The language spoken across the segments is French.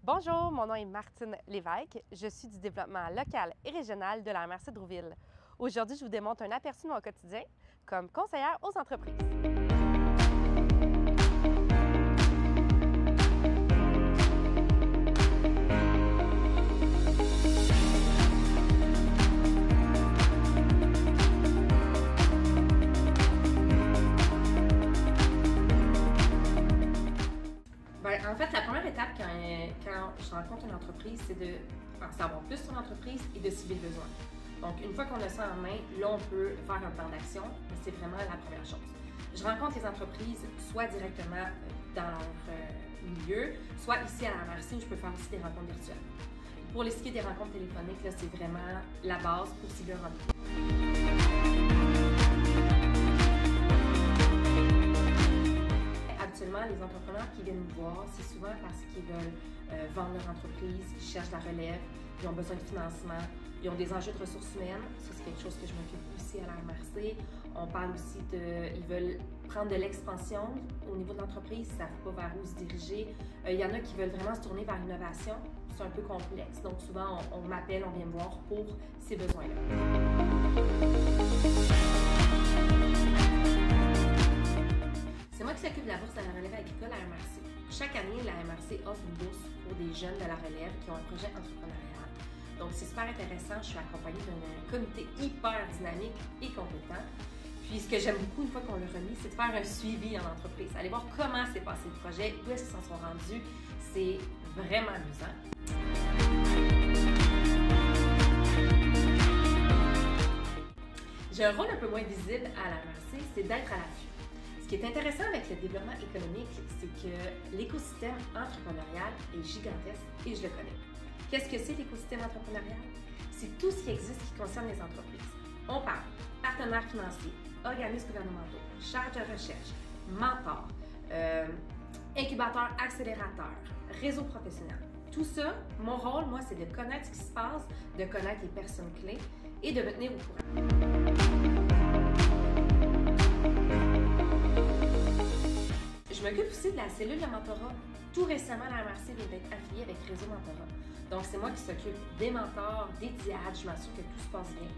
Bonjour, mon nom est Martine Lévesque. Je suis du développement local et régional de la MRC de Rouville. Aujourd'hui, je vous démontre un aperçu de mon quotidien comme conseillère aux entreprises. En fait, la première étape quand je rencontre une entreprise, c'est de en savoir plus sur l'entreprise et de cibler le besoin. Donc, une fois qu'on a ça en main, là, on peut faire un plan d'action, mais c'est vraiment la première chose. Je rencontre les entreprises soit directement dans leur milieu, soit ici à la MRC où je peux faire aussi des rencontres virtuelles. Pour ce qui est des rencontres téléphoniques, là, c'est vraiment la base pour cibler un rendez-vous. Habituellement, les entrepreneurs qui viennent nous voir, c'est souvent parce qu'ils veulent vendre leur entreprise, ils cherchent la relève, ils ont besoin de financement, ils ont des enjeux de ressources humaines. Ça, c'est quelque chose que je m'occupe aussi à la MRC. On parle aussi ils veulent prendre de l'expansion au niveau de l'entreprise, ils ne savent pas vers où se diriger. Il y en a qui veulent vraiment se tourner vers l'innovation. C'est un peu complexe. Donc, souvent, on m'appelle, on vient me voir pour ces besoins-là. C'est moi qui s'occupe de la bourse de la relève agricole à la MRC. Chaque année, la MRC offre une bourse pour des jeunes de la relève qui ont un projet entrepreneurial. Donc, c'est super intéressant. Je suis accompagnée d'un comité hyper dynamique et compétent. Puis, ce que j'aime beaucoup une fois qu'on l'a remis, c'est de faire un suivi en entreprise. Aller voir comment s'est passé le projet, où est-ce qu'ils s'en sont rendus. C'est vraiment amusant. J'ai un rôle un peu moins visible à la MRC, c'est d'être à l'affût. Ce qui est intéressant avec le développement économique, c'est que l'écosystème entrepreneurial est gigantesque et je le connais. Qu'est-ce que c'est l'écosystème entrepreneurial? C'est tout ce qui existe qui concerne les entreprises. On parle partenaires financiers, organismes gouvernementaux, charges de recherche, mentors, incubateurs, accélérateurs, réseaux professionnels. Tout ça, mon rôle, moi, c'est de connaître ce qui se passe, de connaître les personnes clés et de me tenir au courant. Je m'occupe aussi de la cellule de mentorat. Tout récemment, la MRC vient d'être affiliée avec Réseau Mentorat. Donc, c'est moi qui s'occupe des mentors, des diades, je m'assure que tout se passe bien.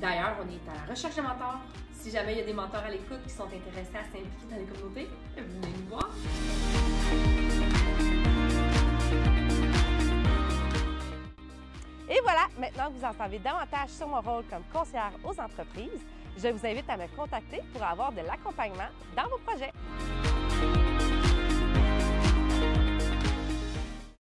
D'ailleurs, on est à la recherche de mentors. Si jamais il y a des mentors à l'écoute qui sont intéressés à s'impliquer dans les communautés, venez nous voir. Et voilà, maintenant que vous en savez davantage sur mon rôle comme conseillère aux entreprises, je vous invite à me contacter pour avoir de l'accompagnement dans vos projets.